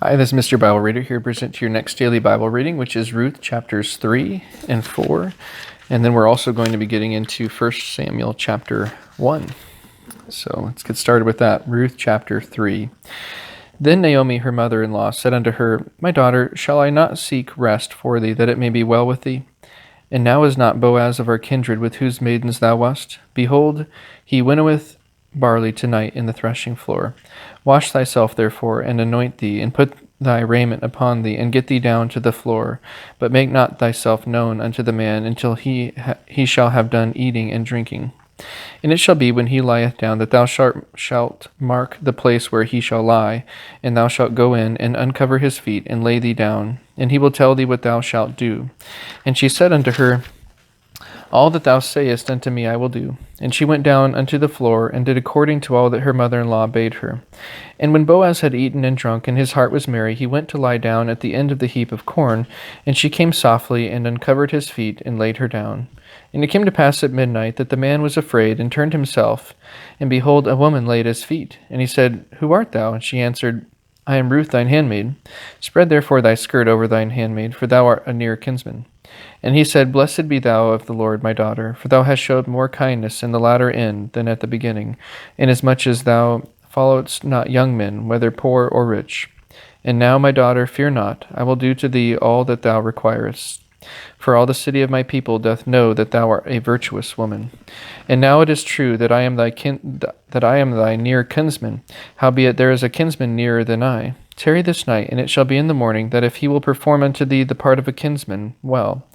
Hi, this is Mr. Bible Reader here to present to your next daily Bible reading, which is Ruth chapters 3 and 4. And then we're also going to be getting into 1 Samuel chapter 1. So let's get started with that. Ruth chapter 3. Then Naomi, her mother-in-law, said unto her, My daughter, shall I not seek rest for thee, that it may be well with thee? And now is not Boaz of our kindred, with whose maidens thou wast? Behold, he winnoweth barley tonight in the threshing floor. Wash thyself therefore, and anoint thee, and put thy raiment upon thee, and get thee down to the floor. But make not thyself known unto the man until he shall have done eating and drinking. And it shall be, when he lieth down, that thou shalt mark the place where he shall lie, and thou shalt go in, and uncover his feet, and lay thee down, and he will tell thee what thou shalt do. And she said unto her, All that thou sayest unto me I will do. And she went down unto the floor, and did according to all that her mother-in-law bade her. And when Boaz had eaten and drunk, and his heart was merry, he went to lie down at the end of the heap of corn. And she came softly, and uncovered his feet, and laid her down. And it came to pass at midnight, that the man was afraid, and turned himself. And behold, a woman lay at his feet. And he said, Who art thou? And she answered, I am Ruth thine handmaid. Spread therefore thy skirt over thine handmaid, for thou art a near kinsman. And he said, Blessed be thou of the Lord, my daughter, for thou hast showed more kindness in the latter end than at the beginning, inasmuch as thou followedst not young men, whether poor or rich. And now, my daughter, fear not, I will do to thee all that thou requirest. For all the city of my people doth know that thou art a virtuous woman. And now it is true that I am thy near kinsman. Howbeit there is a kinsman nearer than I. Tarry this night, and it shall be in the morning, that if he will perform unto thee the part of a kinsman, well,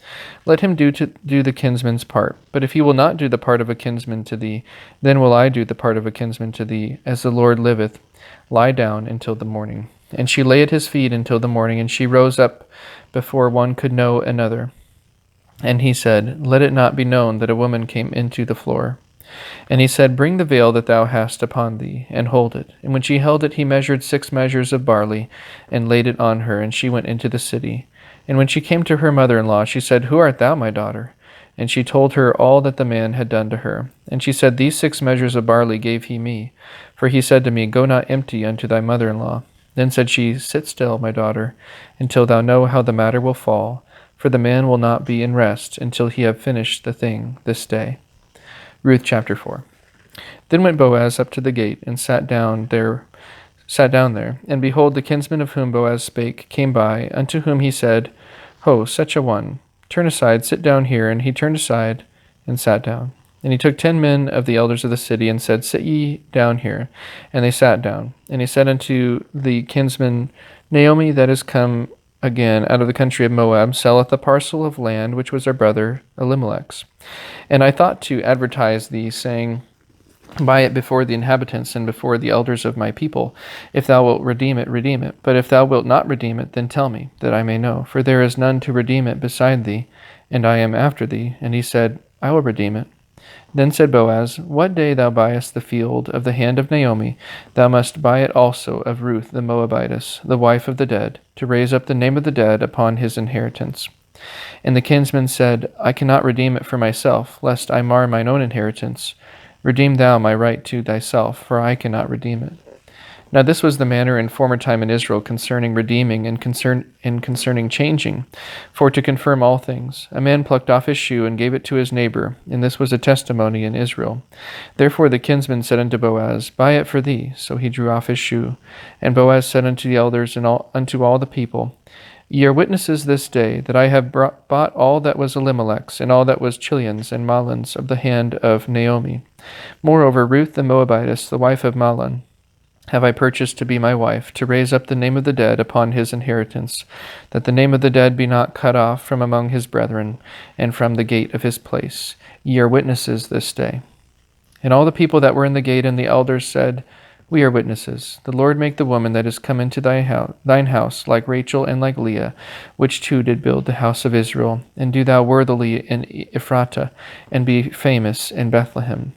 let him do the kinsman's part. But if he will not do the part of a kinsman to thee, then will I do the part of a kinsman to thee, as the Lord liveth. Lie down until the morning. And she lay at his feet until the morning, and she rose up before one could know another. And he said, Let it not be known that a woman came into the floor. And he said, Bring the veil that thou hast upon thee, and hold it. And when she held it, he measured 6 measures of barley, and laid it on her, and she went into the city. And when she came to her mother-in-law, she said, Who art thou, my daughter? And she told her all that the man had done to her. And she said, These 6 measures of barley gave he me. For he said to me, Go not empty unto thy mother-in-law. Then said she, Sit still, my daughter, until thou know how the matter will fall. For the man will not be in rest until he have finished the thing this day. Ruth chapter 4. Then went Boaz up to the gate, and sat down there. And behold, the kinsman of whom Boaz spake came by, unto whom he said, Ho, such a one, turn aside, sit down here. And he turned aside, and sat down. And he took 10 men of the elders of the city, and said, Sit ye down here. And they sat down. And he said unto the kinsman, Naomi, that is come again out of the country of Moab, selleth a parcel of land which was our brother Elimelech's. And I thought to advertise thee, saying, Buy it before the inhabitants and before the elders of my people. If thou wilt redeem it, redeem it. But if thou wilt not redeem it, then tell me, that I may know. For there is none to redeem it beside thee, and I am after thee. And he said, I will redeem it. Then said Boaz, What day thou buyest the field of the hand of Naomi, thou must buy it also of Ruth the Moabitess, the wife of the dead, to raise up the name of the dead upon his inheritance. And the kinsman said, I cannot redeem it for myself, lest I mar mine own inheritance. Redeem thou my right to thyself, for I cannot redeem it. Now this was the manner in former time in Israel concerning redeeming and concerning changing. For to confirm all things, a man plucked off his shoe and gave it to his neighbor, and this was a testimony in Israel. Therefore the kinsman said unto Boaz, Buy it for thee. So he drew off his shoe. And Boaz said unto the elders and unto all the people, Ye are witnesses this day that I have bought all that was Elimelech's, and all that was Chilion's and Mahlon's of the hand of Naomi. Moreover, Ruth the Moabitess, the wife of Mahlon, have I purchased to be my wife, to raise up the name of the dead upon his inheritance, that the name of the dead be not cut off from among his brethren, and from the gate of his place. Ye are witnesses this day. And all the people that were in the gate and the elders said, We are witnesses. The Lord make the woman that is come into thine house like Rachel and like Leah, which two did build the house of Israel, and do thou worthily in Ephratah, and be famous in Bethlehem.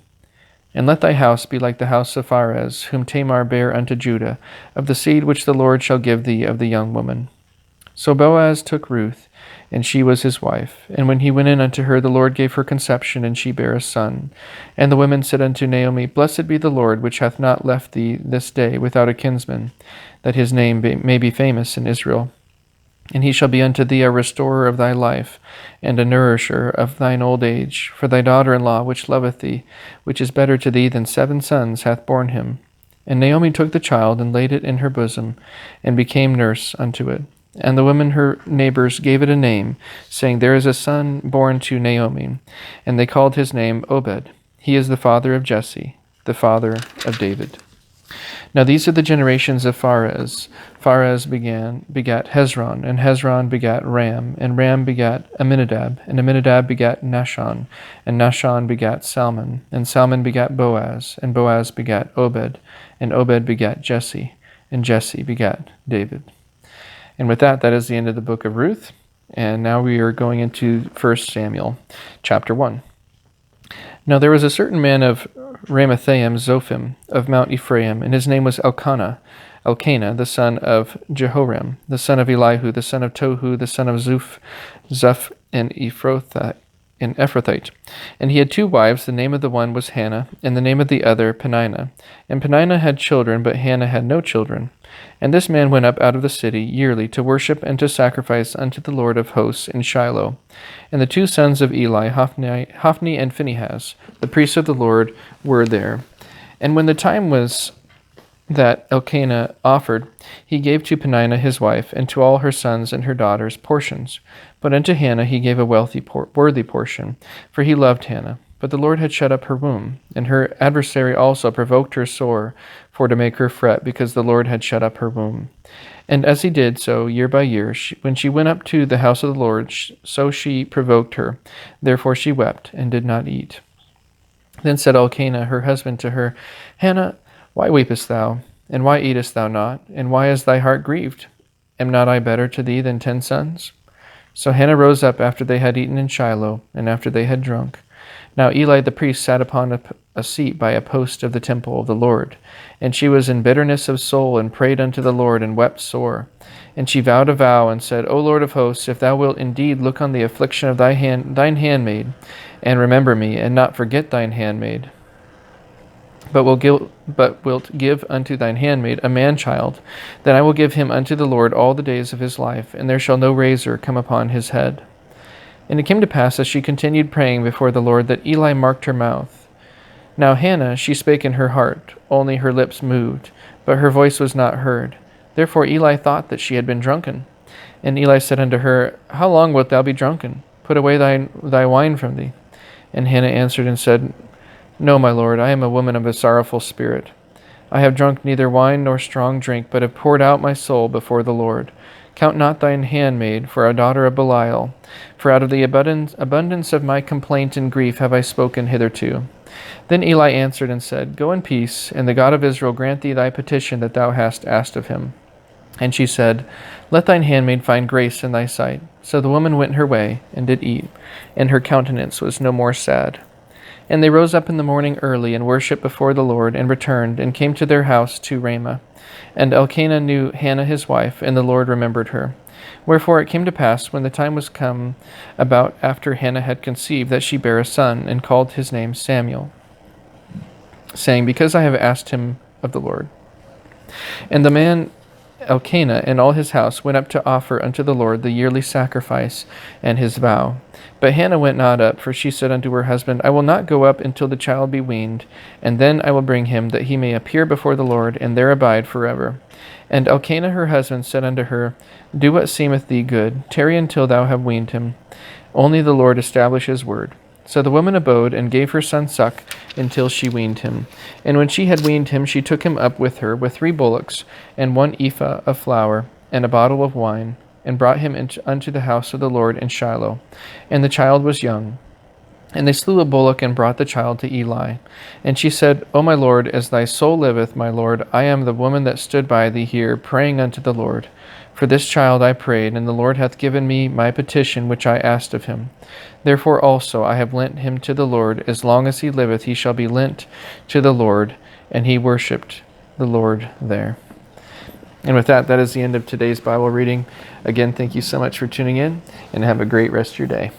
And let thy house be like the house of Pharez, whom Tamar bare unto Judah, of the seed which the Lord shall give thee of the young woman. So Boaz took Ruth, and she was his wife. And when he went in unto her, the Lord gave her conception, and she bare a son. And the women said unto Naomi, Blessed be the Lord, which hath not left thee this day without a kinsman, that his name may be famous in Israel. And he shall be unto thee a restorer of thy life, and a nourisher of thine old age. For thy daughter-in-law, which loveth thee, which is better to thee than 7 sons, hath borne him. And Naomi took the child, and laid it in her bosom, and became nurse unto it. And the women her neighbors gave it a name, saying, There is a son born to Naomi. And they called his name Obed. He is the father of Jesse, the father of David. Now these are the generations of Pharez. Pharez begat Hezron, and Hezron begat Ram, and Ram begat Amminadab, and Amminadab begat Nahshon, and Nahshon begat Salmon, and Salmon begat Boaz, and Boaz begat Obed, and Obed begat Jesse, and Jesse begat David. And with that, that is the end of the book of Ruth. And now we are going into 1 Samuel chapter 1. Now there was a certain man of Ramathaim Zophim of Mount Ephraim, and his name was Elkanah, the son of Jehoram, the son of Elihu, the son of Tohu, the son of Zuph, and Ephrathite. And he had 2 wives. The name of the one was Hannah, and the name of the other Peninnah. And Peninnah had children, but Hannah had no children. And this man went up out of the city yearly to worship and to sacrifice unto the Lord of hosts in Shiloh. And the 2 sons of Eli, Hophni and Phinehas, the priests of the Lord, were there. And when the time was that Elkanah offered, he gave to Peninnah his wife, and to all her sons and her daughters portions. But unto Hannah he gave a worthy portion, for he loved Hannah. But the Lord had shut up her womb, and her adversary also provoked her sore, for to make her fret, because the Lord had shut up her womb. And as he did so year by year, when she went up to the house of the Lord, so she provoked her. Therefore she wept, and did not eat. Then said Elkanah her husband to her, Hannah, why weepest thou? And why eatest thou not? And why is thy heart grieved? Am not I better to thee than 10 sons? So Hannah rose up after they had eaten in Shiloh, and after they had drunk. Now Eli the priest sat upon a seat by a post of the temple of the Lord. And she was in bitterness of soul, and prayed unto the Lord, and wept sore. And she vowed a vow, and said, O Lord of hosts, if thou wilt indeed look on the affliction of thine handmaid, and remember me, and not forget thine handmaid, but wilt give unto thine handmaid a man-child, then I will give him unto the Lord all the days of his life, and there shall no razor come upon his head. And it came to pass, as she continued praying before the Lord, that Eli marked her mouth. Now Hannah, she spake in her heart, only her lips moved, but her voice was not heard. Therefore Eli thought that she had been drunken. And Eli said unto her, How long wilt thou be drunken? Put away thy wine from thee. And Hannah answered and said, No, my lord, I am a woman of a sorrowful spirit. I have drunk neither wine nor strong drink, but have poured out my soul before the Lord. Count not thine handmaid for a daughter of Belial, for out of the abundance of my complaint and grief have I spoken hitherto. Then Eli answered and said, Go in peace, and the God of Israel grant thee thy petition that thou hast asked of him. And she said, Let thine handmaid find grace in thy sight. So the woman went her way, and did eat, and her countenance was no more sad. And they rose up in the morning early, and worshipped before the Lord, and returned, and came to their house to Ramah. And Elkanah knew Hannah his wife, and the Lord remembered her. Wherefore it came to pass, when the time was come about after Hannah had conceived, that she bare a son, and called his name Samuel, saying, Because I have asked him of the Lord. And the man Elkanah and all his house went up to offer unto the Lord the yearly sacrifice and his vow. But Hannah went not up, for she said unto her husband, I will not go up until the child be weaned, and then I will bring him, that he may appear before the Lord, and there abide forever. And Elkanah her husband said unto her, Do what seemeth thee good, tarry until thou have weaned him. Only the Lord establish his word. So the woman abode, and gave her son suck, until she weaned him. And when she had weaned him, she took him up with her, with 3 bullocks, and 1 ephah of flour, and a bottle of wine, and brought him unto the house of the Lord in Shiloh. And the child was young. And they slew a bullock, and brought the child to Eli. And she said, O my Lord, as thy soul liveth, my Lord, I am the woman that stood by thee here, praying unto the Lord. For this child I prayed, and the Lord hath given me my petition which I asked of him. Therefore also I have lent him to the Lord. As long as he liveth, he shall be lent to the Lord. And he worshipped the Lord there. And with that, that is the end of today's Bible reading. Again, thank you so much for tuning in, and have a great rest of your day.